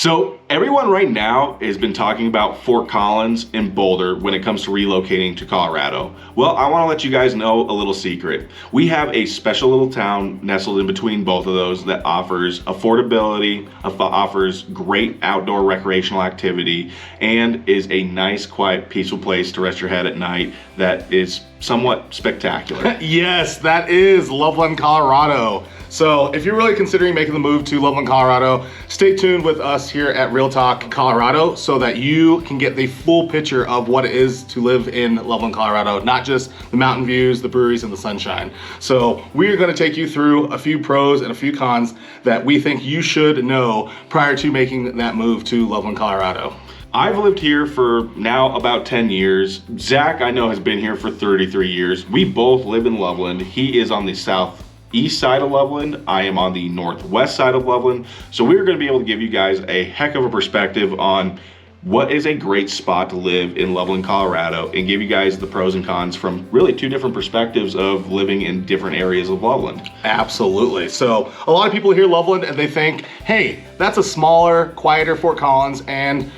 So everyone right now has been talking about Fort Collins and Boulder when it comes to relocating to Colorado. Well, I want to let you guys know a little secret. We have a special little town nestled in between both of those that offers affordability, offers great outdoor recreational activity, and is a nice, quiet, peaceful place to rest your head at night that is somewhat spectacular. Yes, that is Loveland, Colorado. So if you're really considering making the move to Loveland, Colorado, stay tuned with us here at Real Talk Colorado so that you can get the full picture of what it is to live in Loveland, Colorado, not just the mountain views, the breweries, and the sunshine. So we're gonna take you through a few pros and a few cons that we think you should know prior to making that move to Loveland, Colorado. I've lived here for now about 10 years. Zach, I know, has been here for 33 years. We both live in Loveland. He is on the southeast side of Loveland. I am on the northwest side of Loveland. So we're going to be able to give you guys a heck of a perspective on what is a great spot to live in Loveland, Colorado, and give you guys the pros and cons from really two different perspectives of living in different areas of Loveland. Absolutely. So a lot of people hear Loveland and they think, hey, that's a smaller, quieter Fort Collins, and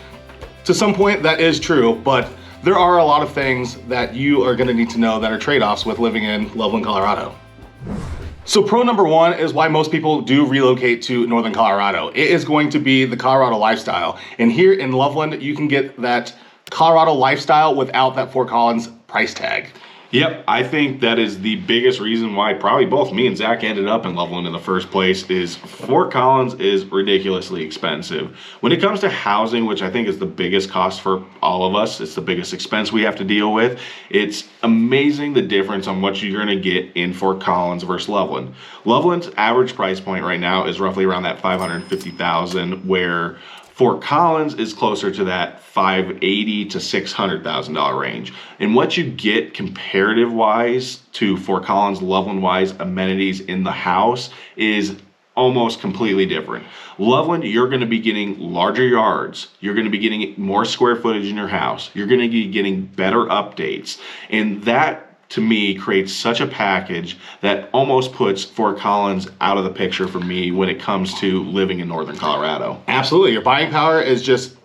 to some point that is true, but there are a lot of things that you are going to need to know that are trade-offs with living in Loveland, Colorado. So pro number one is why most people do relocate to Northern Colorado. It is going to be the Colorado lifestyle. And here in Loveland, you can get that Colorado lifestyle without that Fort Collins price tag. Yep, I think that is the biggest reason why probably both me and Zach ended up in Loveland in the first place. Is Fort Collins is ridiculously expensive. When it comes to housing, which I think is the biggest cost for all of us, it's the biggest expense we have to deal with. It's amazing the difference on what you're gonna get in Fort Collins versus Loveland. Loveland's average price point right now is roughly around that $550,000, where Fort Collins is closer to that $580,000 to $600,000 range. And what you get comparative wise to Fort Collins, Loveland wise, amenities in the house is almost completely different. Loveland, you're going to be getting larger yards. You're going to be getting more square footage in your house. You're going to be getting better updates. And that, to me, creates such a package that almost puts Fort Collins out of the picture for me when it comes to living in Northern Colorado. Absolutely. Your buying power is just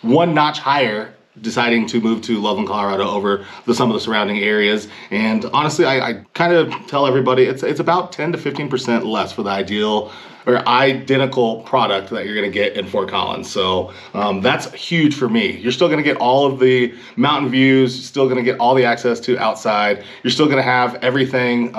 one notch higher deciding to move to Loveland, Colorado over some of the surrounding areas. And honestly, I kind of tell everybody it's about 10 to 15% less for the ideal or identical product that you're gonna get in Fort Collins. So that's huge for me. You're still gonna get all of the mountain views, still gonna get all the access to outside. You're still gonna have everything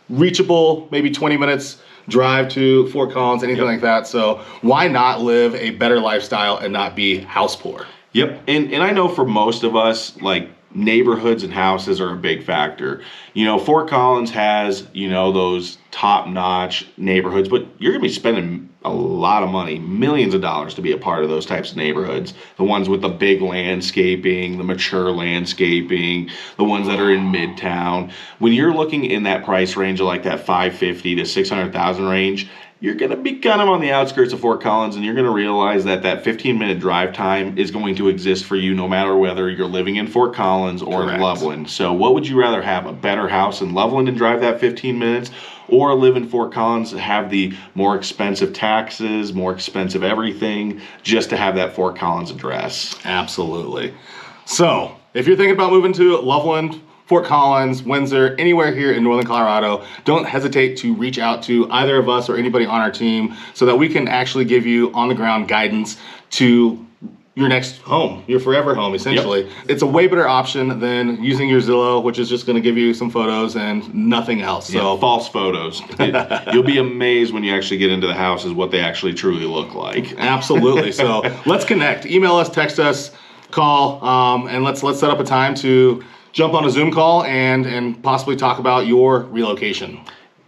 reachable, maybe 20 minutes drive to Fort Collins, anything like that. So why not live a better lifestyle and not be house poor? Yep, and I know for most of us, like, neighborhoods and houses are a big factor. You know, Fort Collins has, you know, those top-notch neighborhoods, but you're gonna be spending a lot of money, millions of dollars to be a part of those types of neighborhoods. The ones with the big landscaping, the mature landscaping, the ones that are in Midtown. When you're looking in that price range of like that $550,000 to $600,000 range, you're gonna be kind of on the outskirts of Fort Collins, and you're gonna realize that that 15-minute drive time is going to exist for you no matter whether you're living in Fort Collins or in Loveland. So what would you rather have, a better house in Loveland and drive that 15 minutes, or live in Fort Collins and have the more expensive taxes, more expensive everything, just to have that Fort Collins address? Absolutely. So if you're thinking about moving to Loveland, Fort Collins, Windsor, anywhere here in Northern Colorado, don't hesitate to reach out to either of us or anybody on our team so that we can actually give you on-the-ground guidance to your next home, your forever home, essentially. Yep. It's a way better option than using your Zillow, which is just going to give you some photos and nothing else. So false photos. You'll be amazed when you actually get into the houses what they actually truly look like. Absolutely. So let's connect. Email us, text us, call, and let's set up a time to jump on a Zoom call and possibly talk about your relocation.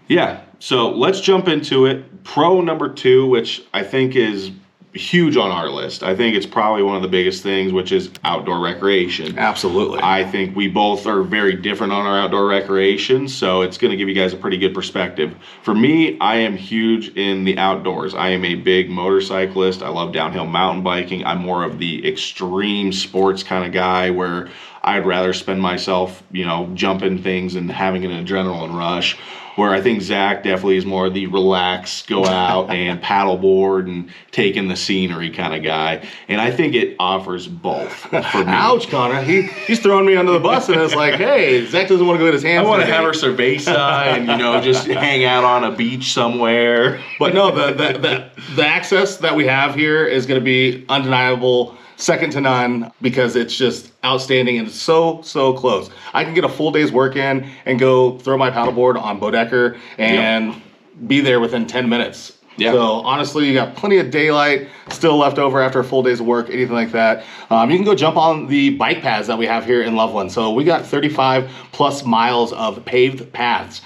Yeah, so let's jump into it. Pro number two, which I think is huge on our list. I think it's probably one of the biggest things, which is outdoor recreation. Absolutely. I think we both are very different on our outdoor recreation, so it's going to give you guys a pretty good perspective. For me, I am huge in the outdoors. I am a big motorcyclist. I love downhill mountain biking. I'm more of the extreme sports kind of guy where I'd rather spend myself, you know, jumping things and having an adrenaline rush. where I think Zach definitely is more the relax, go out and paddleboard and take in the scenery kind of guy. And I think it offers both for me. Ouch, Connor. He's throwing me under the bus, and it's like, hey, Zach doesn't want to go get his hands. I want to have her cerveza and, you know, just hang out on a beach somewhere. But no, the access that we have here is going to be undeniable, second to none, because it's just outstanding and it's so close. I can get a full day's work in and go throw my paddleboard on Bodecker and be there within 10 minutes. Yeah. So honestly, you got plenty of daylight still left over after a full day's work, anything like that. You can go jump on the bike paths that we have here in Loveland. So we got 35 plus miles of paved paths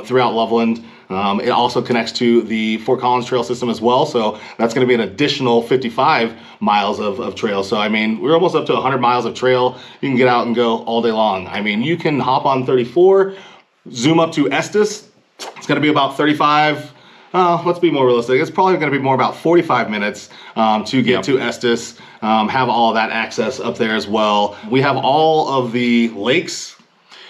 throughout Loveland. It also connects to the Fort Collins trail system as well. So that's going to be an additional 55 miles of trail. So, I mean, we're almost up to 100 miles of trail. You can get out and go all day long. I mean, you can hop on 34, zoom up to Estes. It's going to be about 35. Let's be more realistic. It's probably going to be more about 45 minutes to get to Estes, have all that access up there as well. We have all of the lakes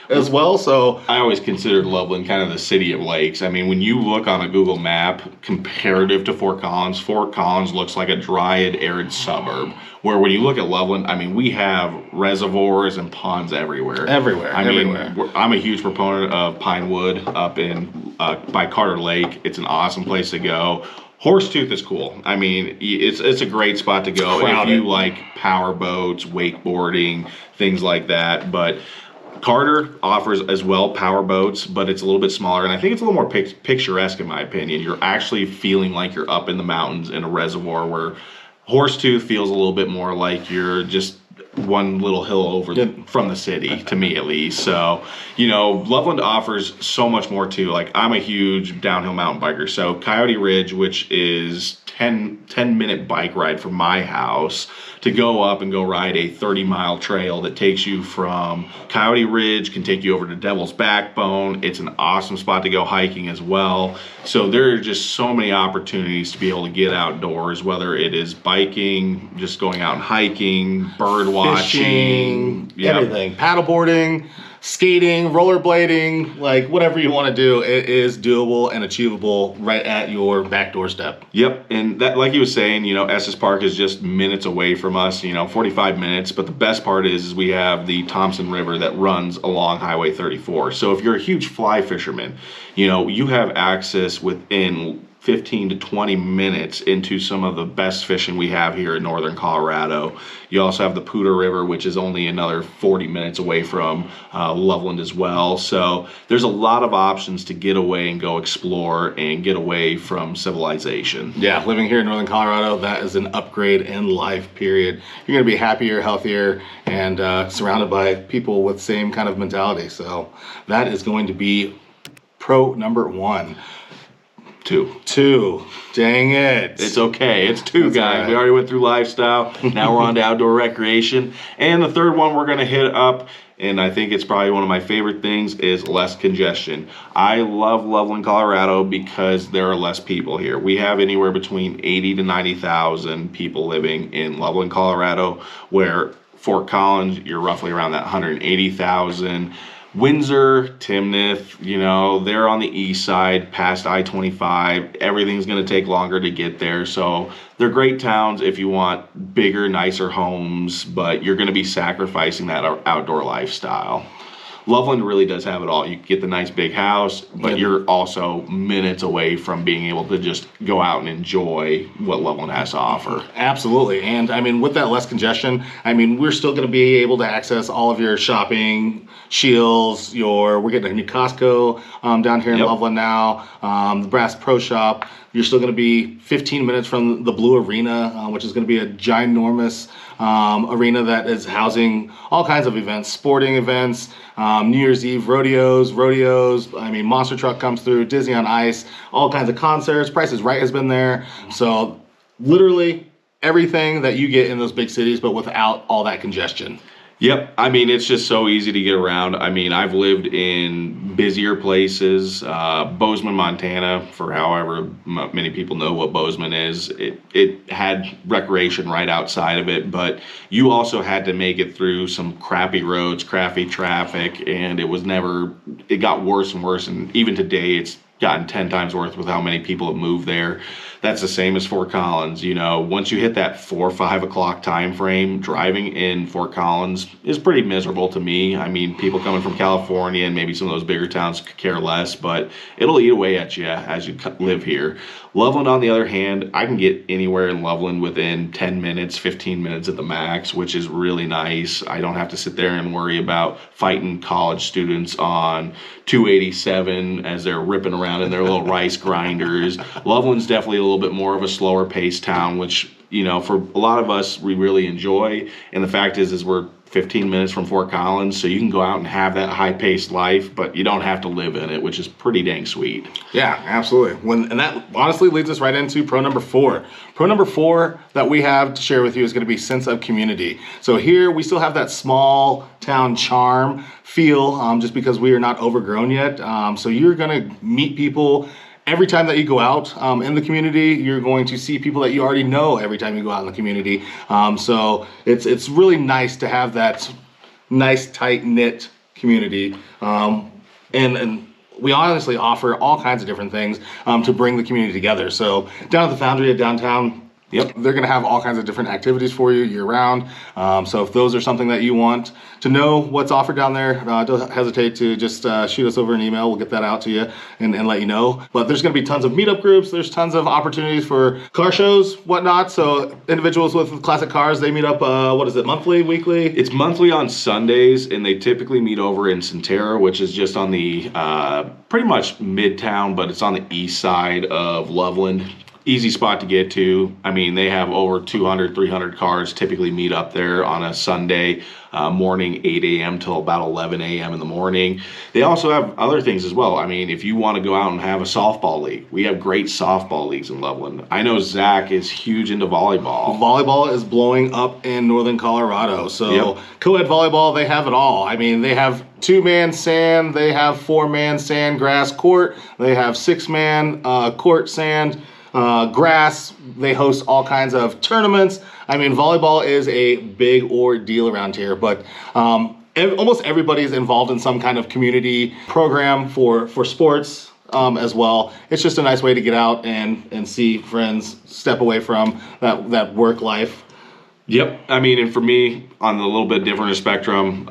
as well, so I always considered Loveland kind of the city of lakes. I mean, when you look on a Google map comparative to Fort Collins looks like a dry, arid suburb. Where when you look at Loveland, I mean, we have reservoirs and ponds everywhere. Everywhere. I'm a huge proponent of Pinewood up in by Carter Lake. It's an awesome place to go. Horsetooth is cool. I mean, it's a great spot to go if you like power boats, wakeboarding, things like that. But Carter offers as well power boats, but it's a little bit smaller, and I think it's a little more picturesque in my opinion. You're actually feeling like you're up in the mountains in a reservoir, where Horsetooth feels a little bit more like you're just one little hill over from the city, to me at least. So, you know, Loveland offers so much more too. Like, I'm a huge downhill mountain biker, so Coyote Ridge, which is 10-minute bike ride from my house, to go up and go ride a 30-mile trail that takes you from Coyote Ridge, can take you over to Devil's Backbone. It's an awesome spot to go hiking as well. So there are just so many opportunities to be able to get outdoors, whether it is biking, just going out and hiking, bird watching, everything, paddleboarding, skating, rollerblading, like whatever you want to do, it is doable and achievable right at your back doorstep. Yep, and that, like you was saying, you know, Estes Park is just minutes away from us, you know, 45 minutes, but the best part is we have the Thompson River that runs along Highway 34. So if you're a huge fly fisherman, you know, you have access within 15 to 20 minutes into some of the best fishing we have here in northern Colorado. You also have the Poudre River, which is only another 40 minutes away from Loveland as well. So there's a lot of options to get away and go explore and get away from civilization. Yeah, living here in northern Colorado, that is an upgrade in life, period. You're going to be happier, healthier, and surrounded by people with same kind of mentality. So that is going to be pro number one. Two. Dang it. It's okay. It's two, That's guys. right. We already went through lifestyle. Now we're on to outdoor recreation. And the third one we're going to hit up, and I think it's probably one of my favorite things, is less congestion. I love Loveland, Colorado, because there are less people here. We have anywhere between 80 to 90,000 people living in Loveland, Colorado, where Fort Collins, you're roughly around that 180,000. Windsor, Timnath, you know, they're on the east side, past I-25. Everything's going to take longer to get there. So they're great towns if you want bigger, nicer homes, but you're going to be sacrificing that outdoor lifestyle. Loveland really does have it all. You get the nice big house, but you're also minutes away from being able to just go out and enjoy what Loveland has to offer. Absolutely. And I mean, with that less congestion, I mean, we're still going to be able to access all of your shopping, Scheels, we're getting a new Costco down here in Loveland now, the Brass Pro Shop. You're still going to be 15 minutes from the Blue Arena, which is going to be a ginormous arena that is housing all kinds of events, sporting events, New Year's Eve rodeos. I mean, Monster Truck comes through, Disney on Ice, all kinds of concerts. Price is Right has been there. So literally everything that you get in those big cities, but without all that congestion. Yep. I mean, it's just so easy to get around. I mean, I've lived in busier places, Bozeman, Montana, for however many people know what Bozeman is. It had recreation right outside of it, but you also had to make it through some crappy roads, crappy traffic, and it got worse and worse. And even today, it's gotten 10 times worse with how many people have moved there. That's the same as Fort Collins. You know, once you hit that 4 or 5 o'clock time frame, driving in Fort Collins is pretty miserable to me. I mean, people coming from California and maybe some of those bigger towns could care less, but it'll eat away at you as you live here. Loveland, on the other hand, I can get anywhere in Loveland within 10 minutes, 15 minutes at the max, which is really nice. I don't have to sit there and worry about fighting college students on 287 as they're ripping around in their little rice grinders. Loveland's definitely a little bit more of a slower paced town, which, you know, for a lot of us, we really enjoy. And the fact is we're 15 minutes from Fort Collins, so you can go out and have that high-paced life, but you don't have to live in it, which is pretty dang sweet. Yeah, absolutely. And that honestly leads us right into pro number 4. Pro number 4 that we have to share with you is going to be sense of community. So here we still have that small town charm feel, just because we are not overgrown yet. So you're going to meet people every time that you go out in the community. You're going to see people that you already know every time you go out in the community. So it's really nice to have that nice tight-knit community. And we honestly offer all kinds of different things to bring the community together. So down at the Foundry at downtown, yep, they're going to have all kinds of different activities for you year-round. So if those are something that you want to know what's offered down there, don't hesitate to just shoot us over an email. We'll get that out to you and let you know. But there's going to be tons of meetup groups. There's tons of opportunities for car shows, whatnot. So individuals with classic cars, they meet up, monthly, weekly? It's monthly on Sundays, and they typically meet over in Centera, which is just on the pretty much midtown, but it's on the east side of Loveland. Easy spot to get to. I mean, they have over 200, 300 cars typically meet up there on a Sunday morning, 8 a.m. till about 11 a.m. in the morning. They also have other things as well. I mean, if you want to go out and have a softball league, we have great softball leagues in Loveland. I know Zach is huge into volleyball. Volleyball is blowing up in northern Colorado. So yep, co-ed volleyball, they have it all. I mean, they have 2-man sand, they have 4-man sand grass court, they have 6-man court sand, grass. They host all kinds of tournaments. I mean, volleyball is a big ordeal around here, but almost everybody is involved in some kind of community program for sports as well. It's just a nice way to get out and see friends, step away from that work life. Yep. I mean, and for me, on the little bit different spectrum,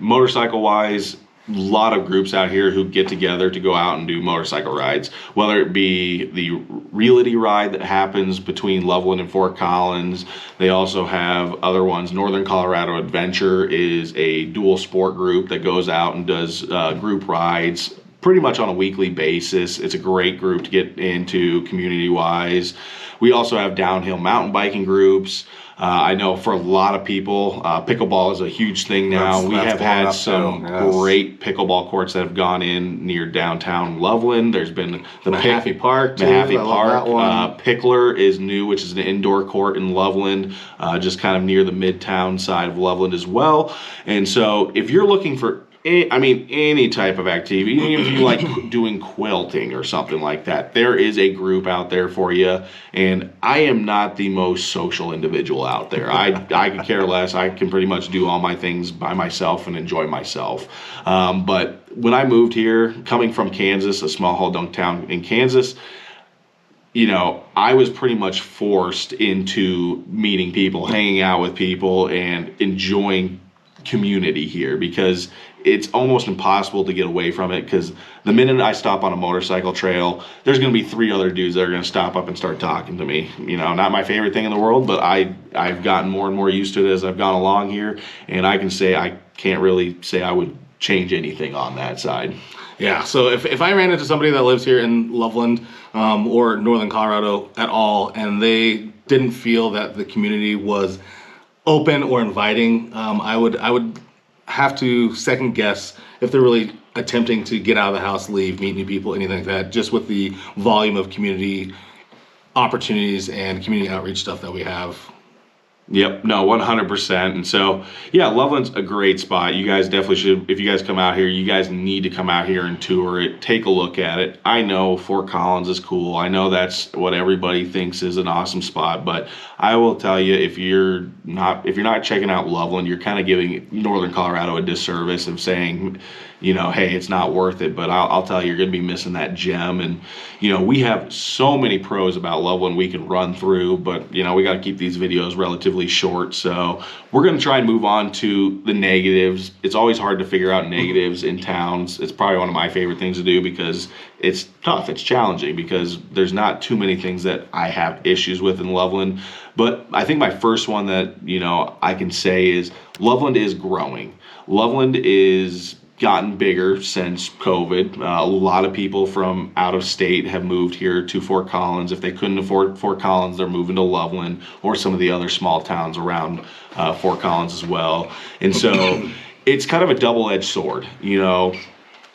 motorcycle wise, a lot of groups out here who get together to go out and do motorcycle rides, whether it be the realty ride that happens between Loveland and Fort Collins. They also have other ones. Northern Colorado Adventure is a dual sport group that goes out and does group rides pretty much on a weekly basis. It's a great group to get into community wise. We also have downhill mountain biking groups. I know for a lot of people, pickleball is a huge thing now. We have had some great pickleball courts that have gone in near downtown Loveland. There's been the Mahaffey Park. Pickler is new, which is an indoor court in Loveland, just kind of near the midtown side of Loveland as well. And so if you're looking for any type of activity, even if you like doing quilting or something like that, there is a group out there for you. And I am not the most social individual out there. I could care less. I can pretty much do all my things by myself and enjoy myself. But when I moved here, coming from Kansas, a small Hodunk town in Kansas, you know, I was pretty much forced into meeting people, hanging out with people, and enjoying community here, because it's almost impossible to get away from it. Because the minute I stop on a motorcycle trail, there's going to be 3 other dudes that are going to stop up and start talking to me. You know, not my favorite thing in the world, but I've gotten more and more used to it as I've gone along here, and I can say I can't really say I would change anything on that side. Yeah, so if I ran into somebody that lives here in Loveland or northern Colorado at all, and they didn't feel that the community was open or inviting, I would have to second guess if they're really attempting to get out of the house, leave, meet new people, anything like that, just with the volume of community opportunities and community outreach stuff that we have. Yep, no, 100%. And so, yeah, Loveland's a great spot. You guys definitely should, if you guys come out here, you guys need to come out here and tour it, take a look at it. I know Fort Collins is cool. I know that's what everybody thinks is an awesome spot, but I will tell you, if you're not checking out Loveland, you're kind of giving Northern Colorado a disservice of saying, hey, it's not worth it. But I'll tell you, you're going to be missing that gem. And, we have so many pros about Loveland we can run through, but, we got to keep these videos relatively short. So we're going to try and move on to the negatives. It's always hard to figure out negatives in towns. It's probably one of my favorite things to do because it's tough. It's challenging because there's not too many things that I have issues with in Loveland. But I think my first one that, I can say is Loveland is growing. Loveland is gotten bigger since COVID. A lot of people from out of state have moved here to Fort Collins. If they couldn't afford Fort Collins, they're moving to Loveland or some of the other small towns around Fort Collins as well. And so it's kind of a double-edged sword.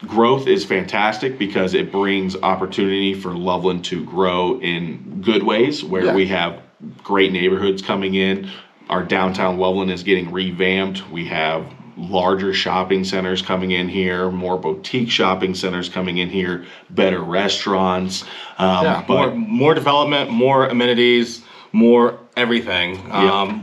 Growth is fantastic because it brings opportunity for Loveland to grow in good ways where we have great neighborhoods coming in. Our downtown Loveland is getting revamped. We have larger shopping centers coming in here, more boutique shopping centers coming in here, better restaurants. But more development, more amenities, more everything,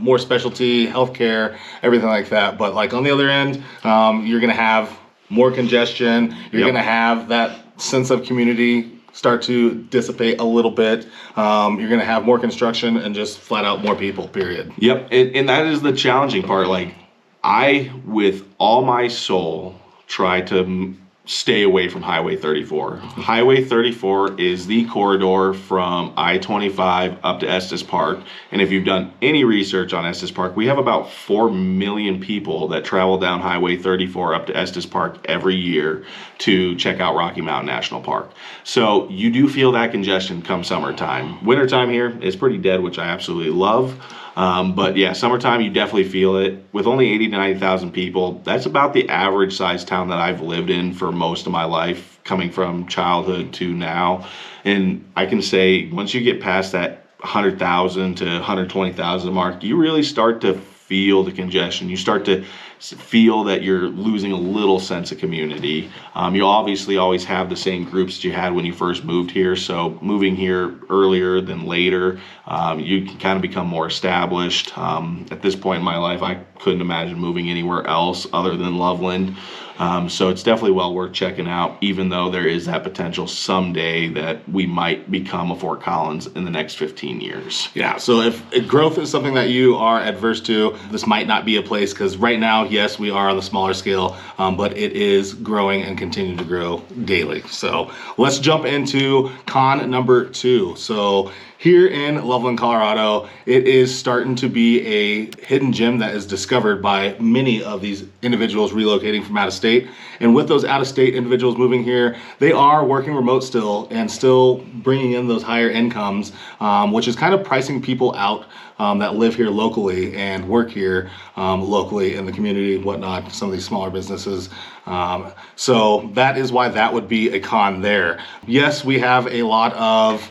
more specialty, healthcare, everything like that. But like on the other end, you're going to have more congestion. You're going to have that sense of community start to dissipate a little bit. You're going to have more construction and just flat out more people, period. Yep. And that is the challenging part. Like, I, with all my soul, try to stay away from Highway 34. Highway 34 is the corridor from I-25 up to Estes Park. And if you've done any research on Estes Park, we have about 4 million people that travel down Highway 34 up to Estes Park every year to check out Rocky Mountain National Park. So you do feel that congestion come summertime. Wintertime here is pretty dead, which I absolutely love. But yeah, summertime, you definitely feel it. With only 80 to 90,000 people, that's about the average size town that I've lived in for most of my life, coming from childhood to now. And I can say once you get past that 100,000 to 120,000 mark, you really start to feel the congestion. You start to feel that you're losing a little sense of community. You'll obviously always have the same groups that you had when you first moved here. So moving here earlier than later, you can kind of become more established. At this point in my life, I couldn't imagine moving anywhere else other than Loveland. So it's definitely well worth checking out, even though there is that potential someday that we might become a Fort Collins in the next 15 years. Yeah, so if growth is something that you are adverse to, this might not be a place, because right now, yes, we are on the smaller scale, but it is growing and continue to grow daily. So let's jump into con number 2. So here in Loveland, Colorado, it is starting to be a hidden gem that is discovered by many of these individuals relocating from out of state. And with those out of state individuals moving here, they are working remote still and still bringing in those higher incomes, which is kind of pricing people out that live here locally and work here locally in the community and whatnot, some of these smaller businesses. So that is why that would be a con there. Yes, we have a lot of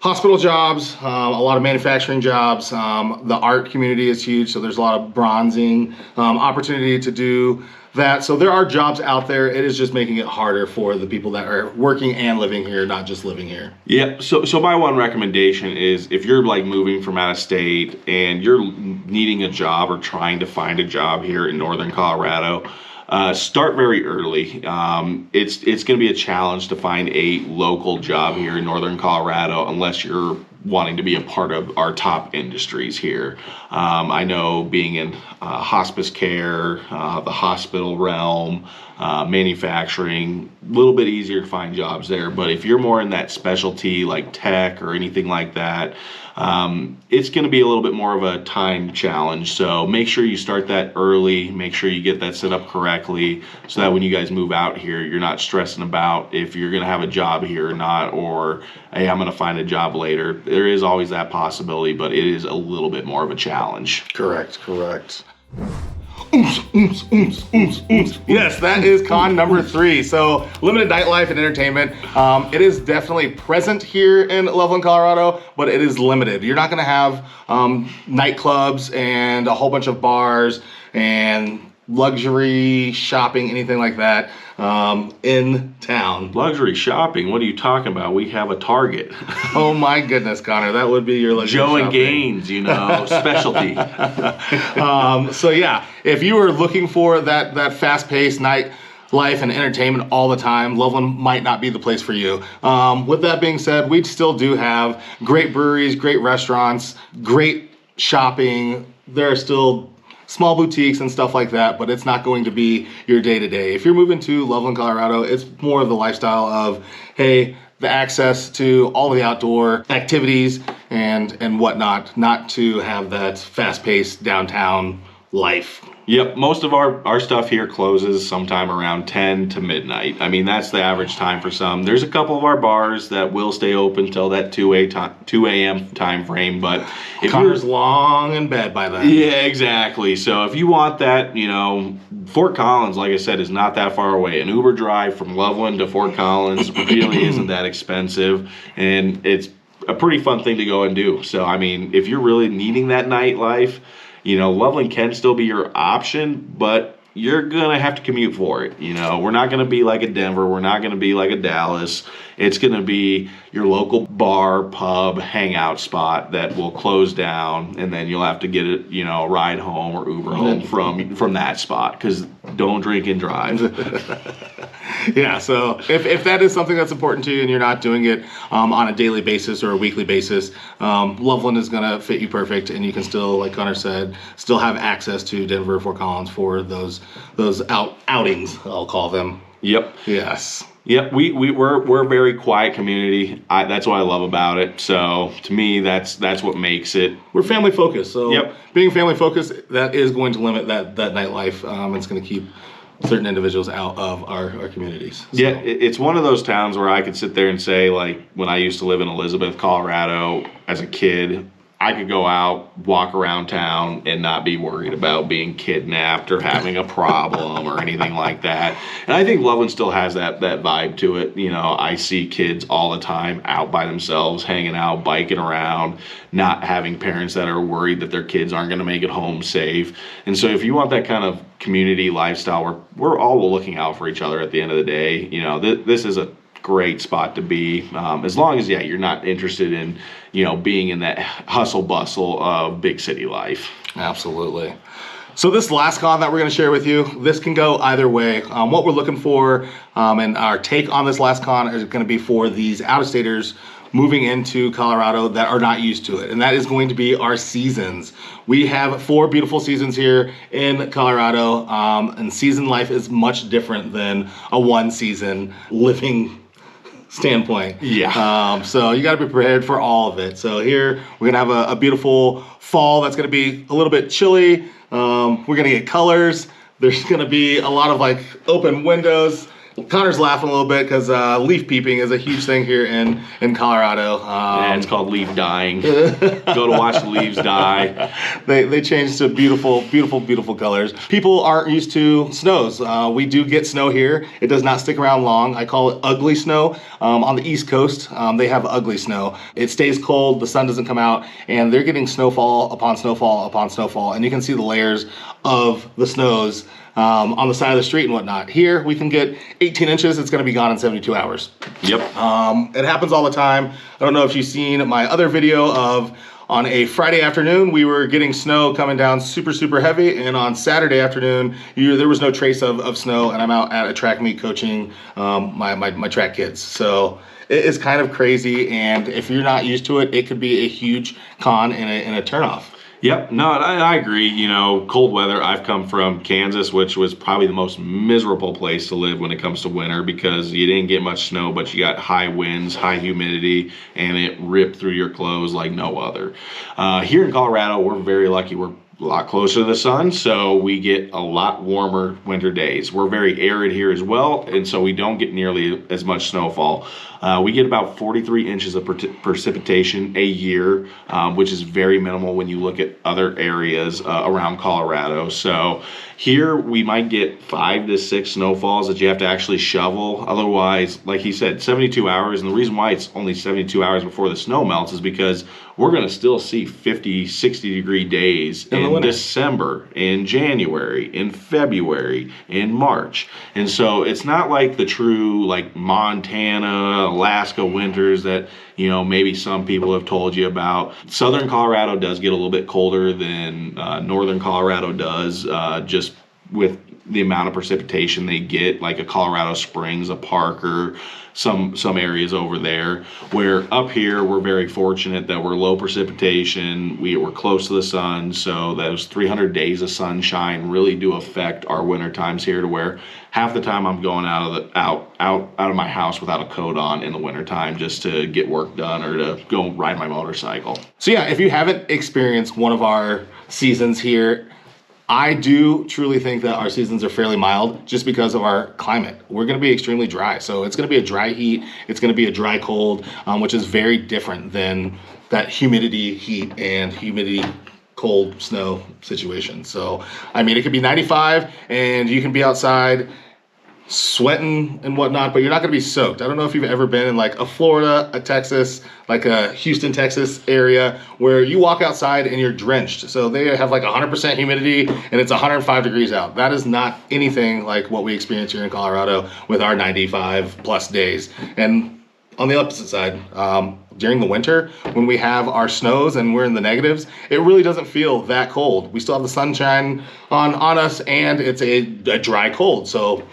hospital jobs, a lot of manufacturing jobs. The art community is huge, so there's a lot of bronzing opportunity to do that. So there are jobs out there. It is just making it harder for the people that are working and living here, not just living here. Yeah, so my one recommendation is if you're like moving from out of state and you're needing a job or trying to find a job here in Northern Colorado, start very early. It's going to be a challenge to find a local job here in Northern Colorado unless you're wanting to be a part of our top industries here. I know being in hospice care, the hospital realm, manufacturing, a little bit easier to find jobs there. But if you're more in that specialty like tech or anything like that, it's going to be a little bit more of a time challenge. So make sure you start that early. Make sure you get that set up correctly so that when you guys move out here, you're not stressing about if you're going to have a job here or not, or hey, I'm going to find a job later. There is always that possibility, but it is a little bit more of a challenge. Correct. Yes, that is con number 3. So limited nightlife and entertainment. It is definitely present here in Loveland, Colorado, but it is limited. You're not gonna have nightclubs and a whole bunch of bars and luxury shopping, anything like that in town. Luxury shopping? What are you talking about? We have a Target. Oh my goodness, Connor, that would be your luxury Joe and shopping. Gaines, you know, specialty. So yeah, if you were looking for that fast-paced night life and entertainment all the time, Loveland might not be the place for you. With that being said, we still do have great breweries, great restaurants, great shopping. There are still small boutiques and stuff like that, but it's not going to be your day-to-day. If you're moving to Loveland, Colorado, it's more of the lifestyle of, hey, the access to all the outdoor activities and whatnot, not to have that fast-paced downtown life. Yep, most of our stuff here closes sometime around 10 to midnight. I mean, that's the average time for some. There's a couple of our bars that will stay open till that 2 a.m. time frame, but if Connor's long in bed by then. Yeah, exactly. So if you want that, you know, Fort Collins, like I said, is not that far away. An Uber drive from Loveland to Fort Collins really isn't that expensive, and it's a pretty fun thing to go and do. So, I mean, if you're really needing that nightlife, you know, Loveland can still be your option, but you're going to have to commute for it. You know, we're not going to be like a Denver. We're not going to be like a Dallas. It's going to be your local bar, pub, hangout spot that will close down, and then you'll have to get a, you know, ride home or Uber home from that spot, because don't drink and drive. Yeah, so if that is something that's important to you and you're not doing it on a daily basis or a weekly basis, Loveland is going to fit you perfect, and you can still, like Connor said, still have access to Denver, Fort Collins for those outings, I'll call them. Yep. Yes. Yep, we're a very quiet community. That's what I love about it. So to me, that's what makes it. We're family focused, so Yep. being family focused, that is going to limit that nightlife. It's going to keep certain individuals out of our communities. So. Yeah, it's one of those towns where I could sit there and say, like, when I used to live in Elizabeth, Colorado, as a kid, I could go out, walk around town, and not be worried about being kidnapped or having a problem or anything like that. And I think Loveland still has that vibe to it. You know, I see kids all the time out by themselves, hanging out, biking around, not having parents that are worried that their kids aren't going to make it home safe. And so if you want that kind of community lifestyle where we're all looking out for each other at the end of the day, you know, this is a great spot to be, as long as you're not interested in, you know, being in that hustle bustle of big city life. Absolutely. So this last con that we're going to share with you, this can go either way. What we're looking for and our take on this last con is going to be for these out-of-staters moving into Colorado that are not used to it, and that is going to be our seasons. We have 4 beautiful seasons here in Colorado, and season life is much different than a one season living standpoint. Yeah. So you got to be prepared for all of it. So here we're gonna have a beautiful fall that's gonna be a little bit chilly. We're gonna get colors. There's gonna be a lot of like open windows. Connor's laughing a little bit because leaf peeping is a huge thing here in Colorado. Yeah, it's called leaf dying. Go to watch the leaves die. They change to beautiful, beautiful, beautiful colors. People aren't used to snows. We do get snow here. It does not stick around long. I call it ugly snow. On the East Coast, they have ugly snow. It stays cold, the sun doesn't come out, and they're getting snowfall upon snowfall upon snowfall, and you can see the layers of the snows on the side of the street and whatnot. Here, we can get 18 inches. It's going to be gone in 72 hours. Yep. It happens all the time. I don't know if you've seen my other video of on a Friday afternoon, we were getting snow coming down super, super heavy. And on Saturday afternoon, there was no trace of snow. And I'm out at a track meet coaching my track kids. So it is kind of crazy. And if you're not used to it, it could be a huge con and a turnoff. Yep, no, I agree. You know, cold weather. I've come from Kansas, which was probably the most miserable place to live when it comes to winter because you didn't get much snow, but you got high winds, high humidity, and it ripped through your clothes like no other. Here in Colorado, we're very lucky. We're a lot closer to the sun, so we get a lot warmer winter days. We're very arid here as well, and so we don't get nearly as much snowfall. We get about 43 inches of precipitation a year, which is very minimal when you look at other areas around Colorado. So here we might get 5 to 6 snowfalls that you have to actually shovel. Otherwise, like he said, 72 hours. And the reason why it's only 72 hours before the snow melts is because we're going to still see 50, 60-degree days in December, in January, in February, in March. And so it's not like the true like Montana, Alaska winters that, you know, maybe some people have told you about. Southern Colorado does get a little bit colder than northern Colorado does, just with the amount of precipitation they get, like a Colorado Springs, a Parker, some areas over there. Where up here we're very fortunate that we're low precipitation, we're close to the sun, so those 300 days of sunshine really do affect our winter times here, to where half the time I'm going out of my house without a coat on in the wintertime just to get work done or to go ride my motorcycle. So yeah, if you haven't experienced one of our seasons here, I do truly think that our seasons are fairly mild just because of our climate. We're going to be extremely dry. So it's going to be a dry heat. It's going to be a dry cold, which is very different than that humidity heat and humidity cold snow situation. So, I mean, it could be 95 and you can be outside sweating and whatnot, but you're not going to be soaked. I don't know if you've ever been in like a Florida, a Texas, like a Houston, Texas area where you walk outside and you're drenched. So they have like 100% humidity and it's 105 degrees out. That is not anything like what we experience here in Colorado with our 95 plus days. And on the opposite side, during the winter, when we have our snows and we're in the negatives, it really doesn't feel that cold. We still have the sunshine on us and it's a dry cold. So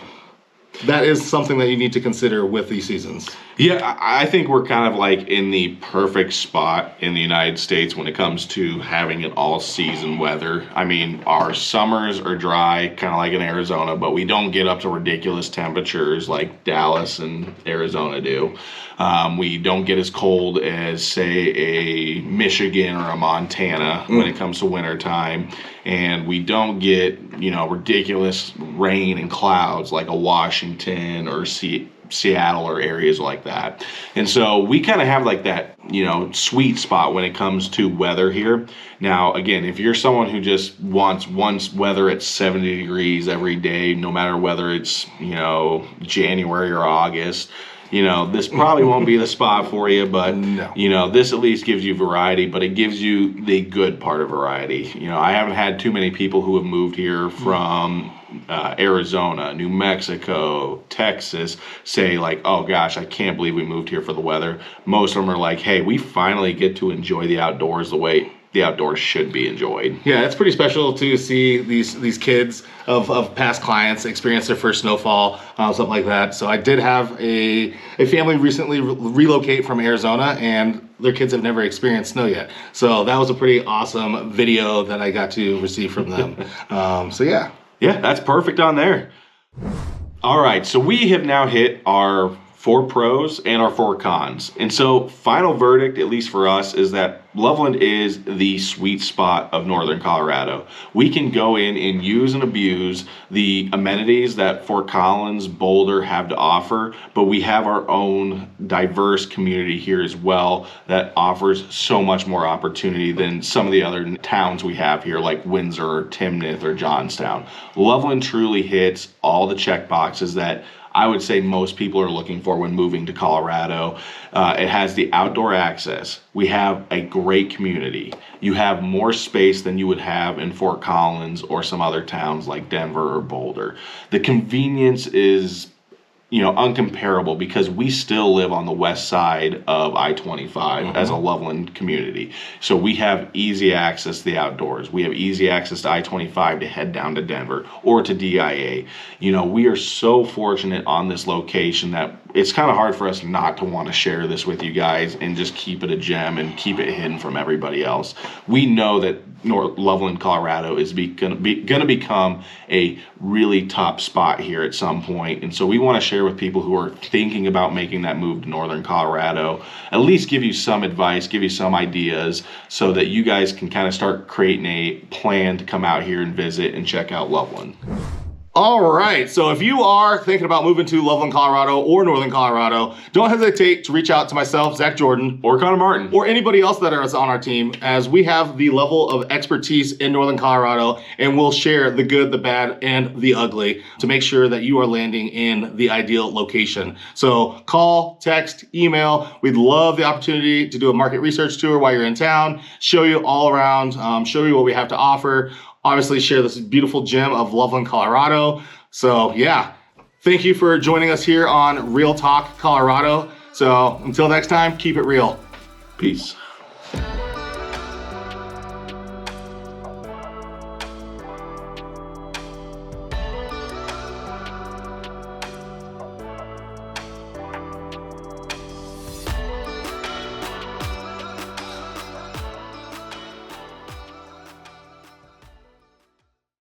that is something that you need to consider with these seasons. Yeah, I think we're kind of like in the perfect spot in the United States when it comes to having an all-season weather. I mean, our summers are dry, kind of like in Arizona, but we don't get up to ridiculous temperatures like Dallas and Arizona do. We don't get as cold as, say, a Michigan or a Montana when it comes to wintertime. And we don't get, you know, ridiculous rain and clouds like a Washington or Seattle or areas like that. And so we kind of have like that, you know, sweet spot when it comes to weather here. Now, again, if you're someone who just wants weather at 70 degrees every day, no matter whether it's, you know, January or August, you know, this probably won't be the spot for you, but, you know, this at least gives you variety, but it gives you the good part of variety. You know, I haven't had too many people who have moved here from Arizona, New Mexico, Texas, say like, oh gosh, I can't believe we moved here for the weather. Most of them are like, hey, we finally get to enjoy the outdoors the way the outdoors should be enjoyed. Yeah, it's pretty special to see these kids of past clients experience their first snowfall, something like that. So I did have a family recently relocate from Arizona, and their kids have never experienced snow yet. So that was a pretty awesome video that I got to receive from them. So yeah. Yeah, that's perfect on there. All right, so we have now hit our 4 pros and our 4 cons. And so final verdict, at least for us, is that Loveland is the sweet spot of northern Colorado. We can go in and use and abuse the amenities that Fort Collins, Boulder have to offer, but we have our own diverse community here as well that offers so much more opportunity than some of the other towns we have here like Windsor or Timnath or Johnstown. Loveland truly hits all the check boxes that I would say most people are looking for when moving to Colorado. It has the outdoor access. We have a great community. You have more space than you would have in Fort Collins or some other towns like Denver or Boulder. The convenience is, you know, uncomparable because we still live on the west side of I-25 as a Loveland community. So we have easy access to the outdoors. We have easy access to I-25 to head down to Denver or to DIA. You know, we are so fortunate on this location that it's kind of hard for us not to want to share this with you guys and just keep it a gem and keep it hidden from everybody else. We know that Loveland, Colorado is gonna become a really top spot here at some point, and so we want to share with people who are thinking about making that move to northern Colorado, at least give you some advice, give you some ideas, so that you guys can kind of start creating a plan to come out here and visit and check out Loveland. All right, so if you are thinking about moving to Loveland, Colorado or northern Colorado, don't hesitate to reach out to myself, Zach Jordan, Or Connor Martin. or anybody else that is on our team, as we have the level of expertise in northern Colorado, and we'll share the good, the bad, and the ugly to make sure that you are landing in the ideal location. So call, text, email. We'd love the opportunity to do a market research tour while you're in town, show you all around, show you what we have to offer. Obviously share this beautiful gem of Loveland, Colorado. So yeah, thank you for joining us here on Real Talk Colorado. So until next time, keep it real. Peace.